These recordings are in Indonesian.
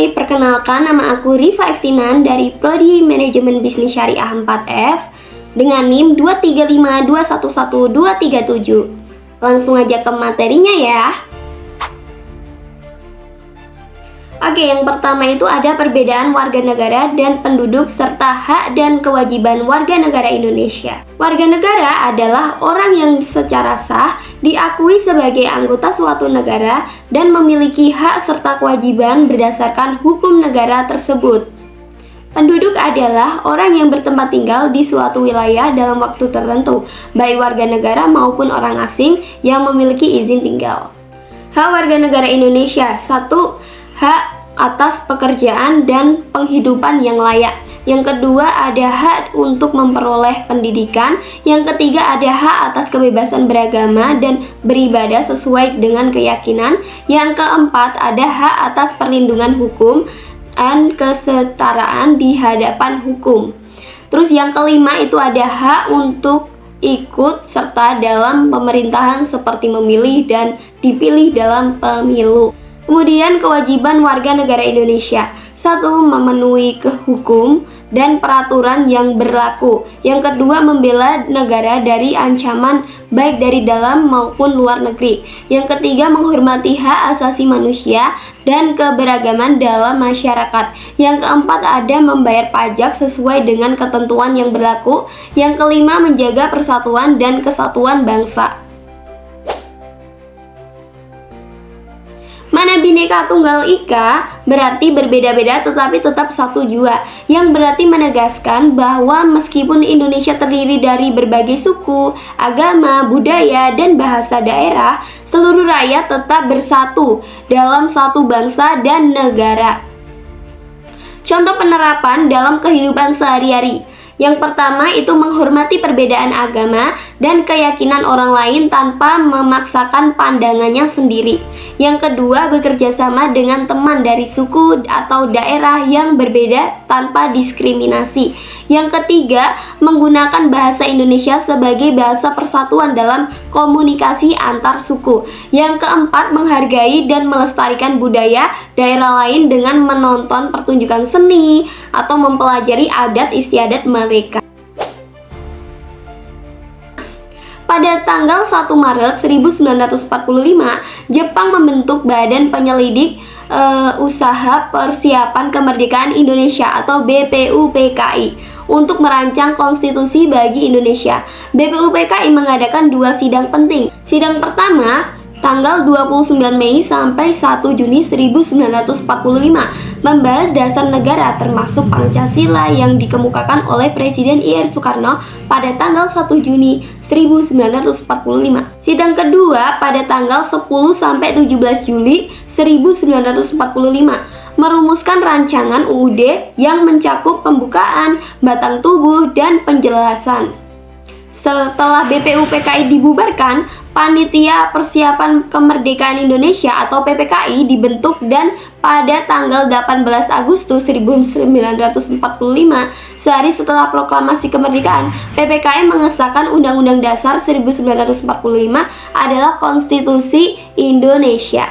Hai, perkenalkan nama aku Rifa Eftinan dari Prodi Manajemen Bisnis Syariah 4F dengan NIM 235211237. Langsung aja ke materinya ya. Oke, yang pertama itu ada perbedaan warga negara dan penduduk serta hak dan kewajiban warga negara Indonesia. Warga negara adalah orang yang secara sah diakui sebagai anggota suatu negara dan memiliki hak serta kewajiban berdasarkan hukum negara tersebut. Penduduk adalah orang yang bertempat tinggal di suatu wilayah dalam waktu tertentu, baik warga negara maupun orang asing yang memiliki izin tinggal. Hak warga negara Indonesia: 1. Hak atas pekerjaan dan penghidupan yang layak. Yang kedua, ada hak untuk memperoleh pendidikan. Yang ketiga, ada hak atas kebebasan beragama dan beribadah sesuai dengan keyakinan. Yang keempat, ada hak atas perlindungan hukum dan kesetaraan di hadapan hukum. Terus yang kelima itu ada hak untuk ikut serta dalam pemerintahan seperti memilih dan dipilih dalam pemilu. Kemudian kewajiban warga negara Indonesia: 1. Memenuhi hukum dan peraturan yang berlaku. Yang kedua, membela negara dari ancaman baik dari dalam maupun luar negeri. Yang ketiga, menghormati hak asasi manusia dan keberagaman dalam masyarakat. Yang keempat, ada membayar pajak sesuai dengan ketentuan yang berlaku. Yang kelima, menjaga persatuan dan kesatuan bangsa. Mana Bhinneka Tunggal Ika berarti berbeda-beda tetapi tetap satu jua, yang berarti menegaskan bahwa meskipun Indonesia terdiri dari berbagai suku, agama, budaya, dan bahasa daerah, seluruh rakyat tetap bersatu dalam satu bangsa dan negara. Contoh penerapan dalam kehidupan sehari-hari. Yang pertama itu menghormati perbedaan agama dan keyakinan orang lain tanpa memaksakan pandangannya sendiri. Yang kedua, bekerja sama dengan teman dari suku atau daerah yang berbeda tanpa diskriminasi. Yang ketiga, menggunakan bahasa Indonesia sebagai bahasa persatuan dalam komunikasi antar suku. Yang keempat, menghargai dan melestarikan budaya daerah lain dengan menonton pertunjukan seni atau mempelajari adat istiadat mereka. Pada tanggal 1 Maret 1945, Jepang membentuk Badan Penyelidik Usaha Persiapan Kemerdekaan Indonesia atau BPUPKI untuk merancang konstitusi bagi Indonesia. BPUPKI mengadakan 2 sidang penting. Sidang pertama tanggal 29 Mei sampai 1 Juni 1945 membahas dasar negara termasuk Pancasila yang dikemukakan oleh Presiden I.R. Soekarno pada tanggal 1 Juni 1945. Sidang kedua pada tanggal 10 sampai 17 Juli 1945 merumuskan rancangan UUD yang mencakup pembukaan, batang tubuh, dan penjelasan. Setelah BPUPKI dibubarkan, Panitia Persiapan Kemerdekaan Indonesia atau PPKI dibentuk dan pada tanggal 18 Agustus 1945, sehari setelah proklamasi kemerdekaan, PPKI mengesahkan Undang-Undang Dasar 1945 adalah Konstitusi Indonesia.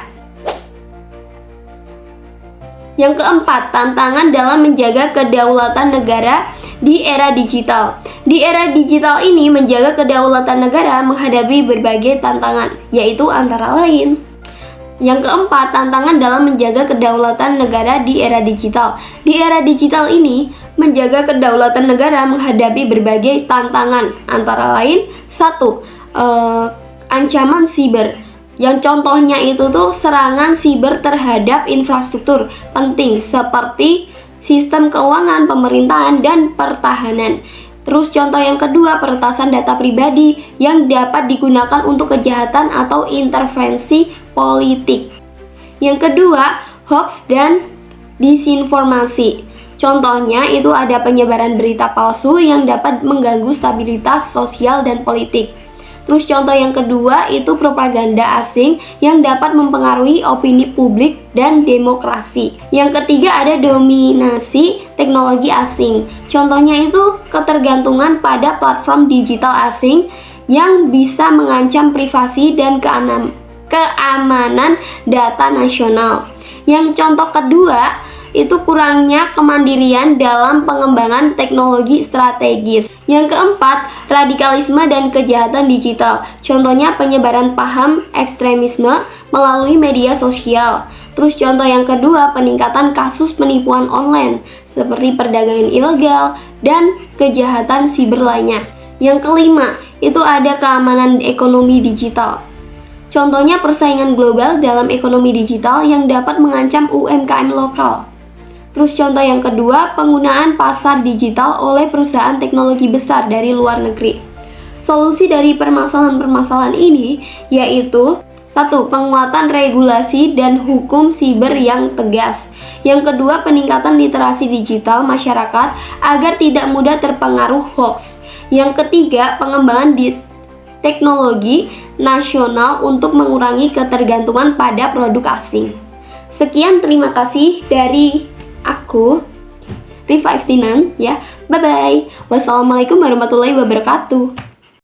Yang keempat, tantangan dalam menjaga kedaulatan negara di era digital. Di era digital ini, menjaga kedaulatan negara menghadapi berbagai tantangan, yaitu antara lain: yang keempat, tantangan dalam menjaga kedaulatan negara di era digital. Di era digital ini, menjaga kedaulatan negara menghadapi berbagai tantangan, antara lain: 1. Ancaman siber. Yang contohnya itu tuh serangan siber terhadap infrastruktur penting seperti sistem keuangan, pemerintahan, dan pertahanan. Terus contoh yang kedua, peretasan data pribadi yang dapat digunakan untuk kejahatan atau intervensi politik. Yang kedua, hoax dan disinformasi. Contohnya itu ada penyebaran berita palsu yang dapat mengganggu stabilitas sosial dan politik. Terus contoh yang kedua itu propaganda asing yang dapat mempengaruhi opini publik dan demokrasi. Yang ketiga ada dominasi teknologi asing. Contohnya itu ketergantungan pada platform digital asing yang bisa mengancam privasi dan keamanan data nasional. Yang contoh kedua itu kurangnya kemandirian dalam pengembangan teknologi strategis. Yang keempat, radikalisme dan kejahatan digital. Contohnya penyebaran paham ekstremisme melalui media sosial. Terus contoh yang kedua, peningkatan kasus penipuan online seperti perdagangan ilegal dan kejahatan siber lainnya. Yang kelima, itu ada keamanan ekonomi digital. Contohnya persaingan global dalam ekonomi digital yang dapat mengancam UMKM lokal. Terus contoh yang kedua, penggunaan pasar digital oleh perusahaan teknologi besar dari luar negeri. Solusi dari permasalahan-permasalahan ini yaitu: 1. Penguatan regulasi dan hukum siber yang tegas. Yang kedua, peningkatan literasi digital masyarakat agar tidak mudah terpengaruh hoax. Yang ketiga, pengembangan teknologi nasional untuk mengurangi ketergantungan pada produk asing. Sekian, terima kasih dari aku, Rifa Iftinan ya. Bye bye. Wassalamualaikum warahmatullahi wabarakatuh.